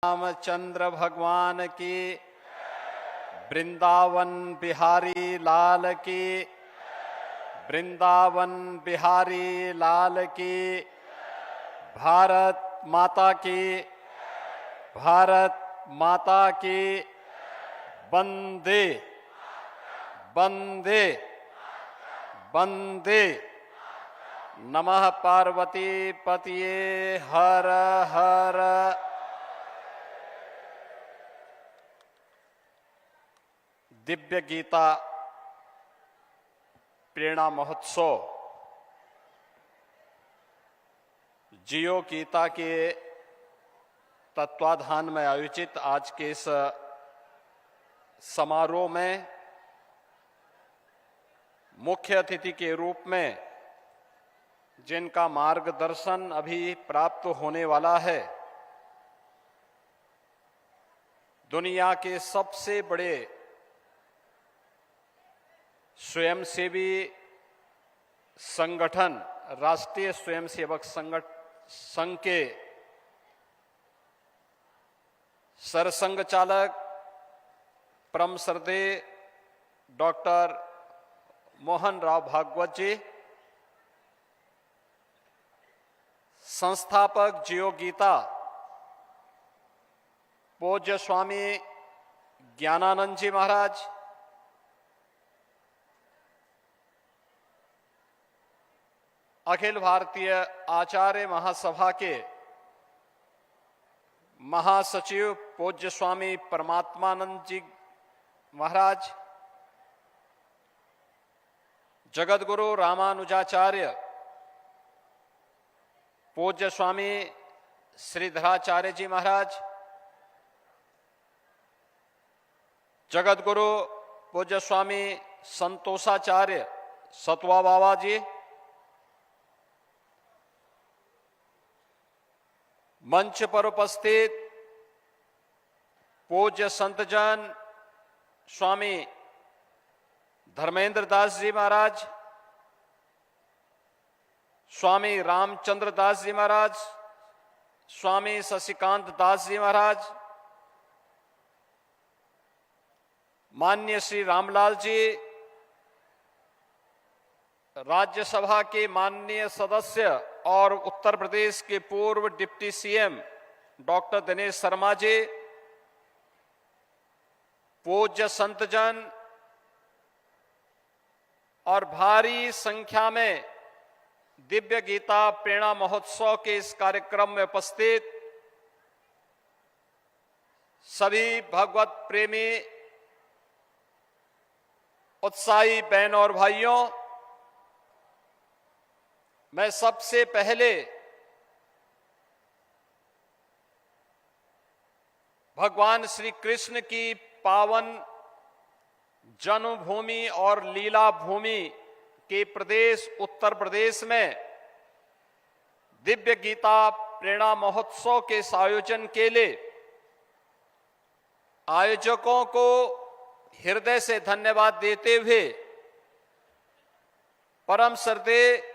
रामचंद्र भगवान की, वृंदावन बिहारी लाल की, वृंदावन बिहारी लाल की, भारत माता की, भारत माता की, वंदे वंदे वंदे। नमः पार्वती पतिये हर हर। दिव्य गीता प्रेरणा महोत्सव जियो गीता के तत्वाधान में आयोजित आज के इस समारोह में मुख्य अतिथि के रूप में जिनका मार्गदर्शन अभी प्राप्त होने वाला है, दुनिया के सबसे बड़े स्वयंसेवी संगठन राष्ट्रीय स्वयंसेवक संघ के सरसंघ चालक परम श्रद्धेय डॉक्टर मोहन राव भागवत जी, संस्थापक जियो गीता पूज्य स्वामी ज्ञानानंद जी महाराज, अखिल भारतीय आचार्य महासभा के महासचिव पूज्य स्वामी परमात्मानंद जी महाराज, जगतगुरु रामानुजाचार्य पूज्य स्वामी श्रीधराचार्य जी महाराज, जगतगुरु पूज्य स्वामी संतोषाचार्य सतवा बाबा जी, मंच पर उपस्थित पूज्य संतजन स्वामी धर्मेंद्र दास जी महाराज, स्वामी रामचंद्र दास जी महाराज, स्वामी शशिकांत दास जी महाराज, माननीय श्री रामलाल जी, राज्यसभा के माननीय सदस्य और उत्तर प्रदेश के पूर्व deputy CM doctor Dinesh Sharma ji, पूज्य संतजन और भारी संख्या में दिव्य गीता प्रेरणा महोत्सव के इस कार्यक्रम में उपस्थित सभी भगवत प्रेमी उत्साही बहन और भाइयों, मैं सबसे पहले भगवान श्री कृष्ण की पावन जन्मभूमि और लीला भूमि के प्रदेश उत्तर प्रदेश में दिव्य गीता प्रेरणा महोत्सव के इस आयोजन के लिए आयोजकों को हृदय से धन्यवाद देते हुए परम श्रद्धेय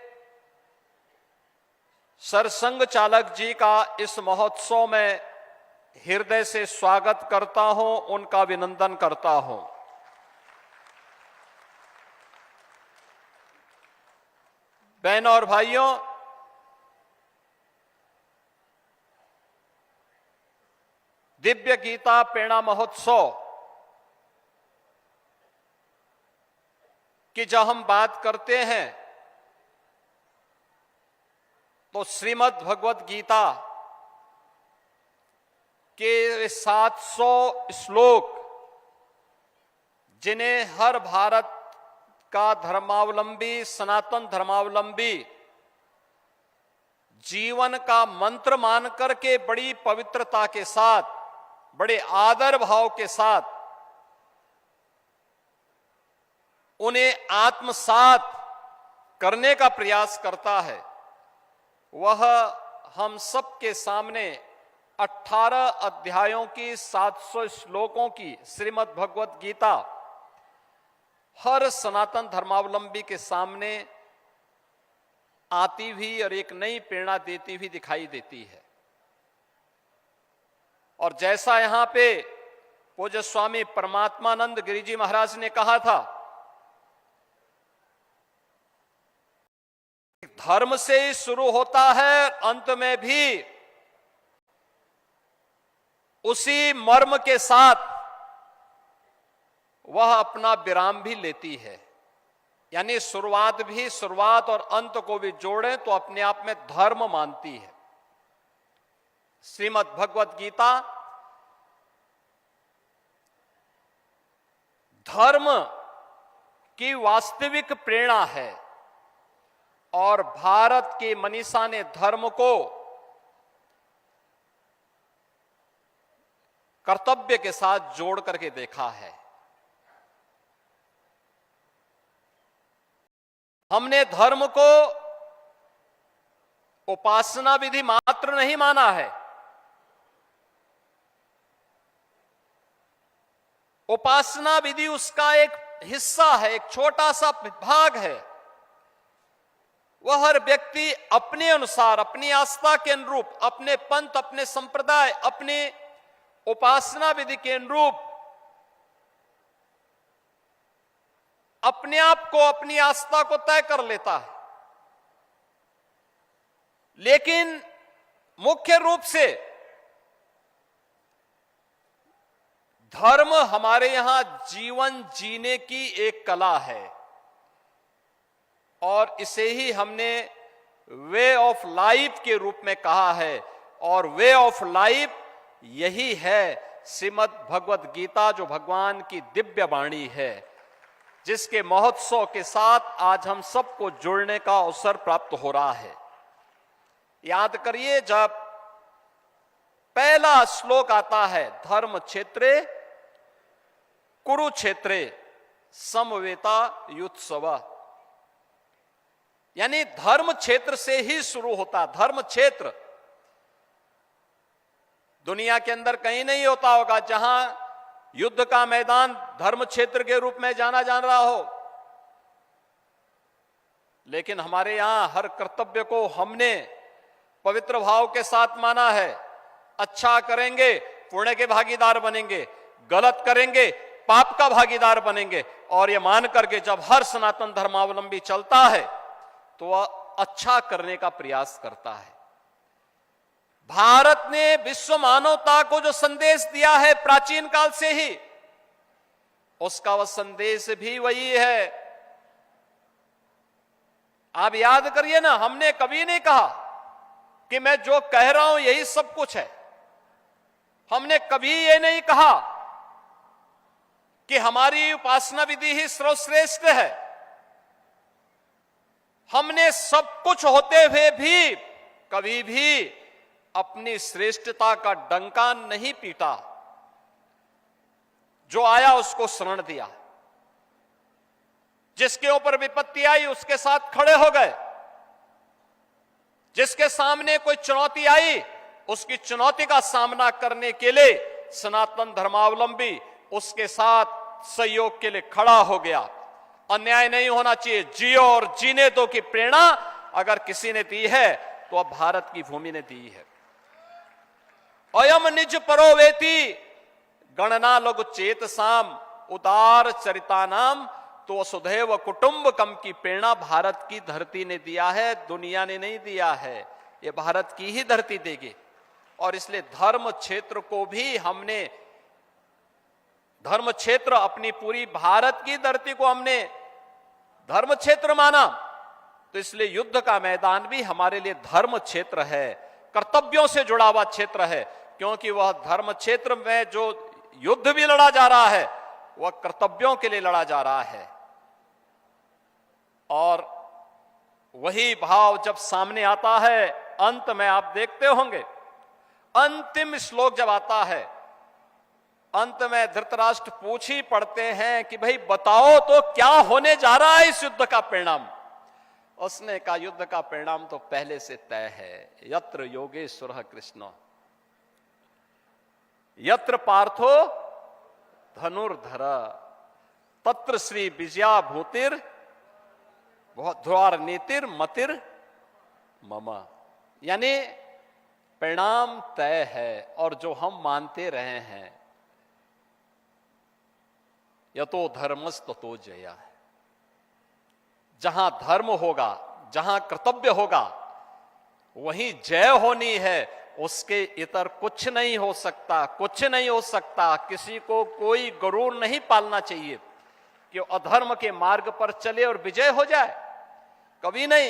सरसंघ चालक जी का इस महोत्सव में हृदय से स्वागत करता हूं, उनका अभिनंदन करता हूं। बहनों और भाइयों, दिव्य गीता प्रेरणा महोत्सव की जब हम बात करते हैं तो श्रीमद् भगवत गीता के 700 श्लोक, जिन्हें हर भारत का धर्मावलंबी सनातन धर्मावलंबी जीवन का मंत्र मान करके बड़ी पवित्रता के साथ, बड़े आदर भाव के साथ उन्हें आत्मसात करने का प्रयास करता है, वह हम सबके सामने 18 अध्यायों की 700 श्लोकों की श्रीमद् भगवत गीता हर सनातन धर्मावलंबी के सामने आती हुई और एक नई प्रेरणा देती हुई दिखाई देती है। और जैसा यहां पे पूज्य स्वामी परमात्मानंद गिरि जी महाराज ने कहा था, धर्म से ही शुरू होता है, अंत में भी उसी मर्म के साथ वह अपना विराम भी लेती है। यानी शुरुआत और अंत को भी जोड़ें तो अपने आप में धर्म मानती है। श्रीमद् भगवत गीता धर्म की वास्तविक प्रेरणा है और भारत के मनीषा ने धर्म को कर्तव्य के साथ जोड़ करके देखा है। हमने धर्म को उपासना विधि मात्र नहीं माना है। उपासना विधि उसका एक हिस्सा है, एक छोटा सा भाग है। वह हर व्यक्ति अपने अनुसार, अपनी आस्था के अनुरूप, अपने पंथ, अपने संप्रदाय, अपने उपासना विधि के अनुरूप अपने आप को, अपनी आस्था को तय कर लेता है। लेकिन मुख्य रूप से धर्म हमारे यहां जीवन जीने की एक कला है और इसे ही हमने वे ऑफ लाइफ के रूप में कहा है। और वे ऑफ लाइफ यही है श्रीमद् भगवत गीता, जो भगवान की दिव्य वाणी है, जिसके महोत्सव के साथ आज हम सबको जुड़ने का अवसर प्राप्त हो रहा है। याद करिए, जब पहला श्लोक आता है, धर्म क्षेत्रे कुरुक्षेत्रे समवेता युत्सव, यानी धर्म क्षेत्र से ही शुरू होता। धर्म क्षेत्र दुनिया के अंदर कहीं नहीं होता होगा जहां युद्ध का मैदान धर्म क्षेत्र के रूप में जाना जा रहा हो, लेकिन हमारे यहां हर कर्तव्य को हमने पवित्र भाव के साथ माना है। अच्छा करेंगे पुण्य के भागीदार बनेंगे, गलत करेंगे पाप का भागीदार बनेंगे। और यह मान करके जब हर सनातन धर्मावलंबी चलता है तो वह अच्छा करने का प्रयास करता है। भारत ने विश्व मानवता को जो संदेश दिया है प्राचीन काल से ही, उसका वह संदेश भी वही है। आप याद करिए ना, हमने कभी नहीं कहा कि मैं जो कह रहा हूं यही सब कुछ है। हमने कभी ये नहीं कहा कि हमारी उपासना विधि ही सर्वश्रेष्ठ है। हमने सब कुछ होते हुए भी कभी भी अपनी श्रेष्ठता का डंका नहीं पीटा। जो आया उसको शरण दिया, जिसके ऊपर विपत्ति आई उसके साथ खड़े हो गए, जिसके सामने कोई चुनौती आई उसकी चुनौती का सामना करने के लिए सनातन धर्मावलंबी उसके साथ सहयोग के लिए खड़ा हो गया। अन्याय नहीं होना चाहिए, जियो और जीने दो की प्रेरणा अगर किसी ने दी है तो अब भारत की भूमि ने दी है। अयम निज परोवेति गणना लघु चेत साम उदार चरितानाम, तो वसुधैव कुटुंबकम की प्रेरणा भारत की धरती ने दिया है, दुनिया ने नहीं दिया है। ये भारत की ही धरती देगी। और इसलिए धर्म क्षेत्र को भी हमने, धर्म क्षेत्र अपनी पूरी भारत की धरती को हमने धर्म क्षेत्र माना, तो इसलिए युद्ध का मैदान भी हमारे लिए धर्म क्षेत्र है, कर्तव्यों से जुड़ा हुआ क्षेत्र है। क्योंकि वह धर्म क्षेत्र में जो युद्ध भी लड़ा जा रहा है वह कर्तव्यों के लिए लड़ा जा रहा है। और वही भाव जब सामने आता है, अंत में आप देखते होंगे अंतिम श्लोक जब आता है, अंत में धृतराष्ट्र पूछ ही पड़ते हैं कि भाई बताओ तो क्या होने जा रहा है इस युद्ध का परिणाम। उसने कहा युद्ध का परिणाम तो पहले से तय है। यत्र योगेश्वर कृष्ण यत्र पार्थो धनुर्धर तत्र श्री विजया भूतिर ध्वार नीतिर मतिर मम। यानी परिणाम तय है और जो हम मानते रहे हैं, यतो धर्मस्ततो जया है। जहां धर्म होगा, जहां कर्तव्य होगा, वहीं जय होनी है। उसके इतर कुछ नहीं हो सकता, कुछ नहीं हो सकता। किसी को कोई गरूर नहीं पालना चाहिए कि अधर्म के मार्ग पर चले और विजय हो जाए, कभी नहीं।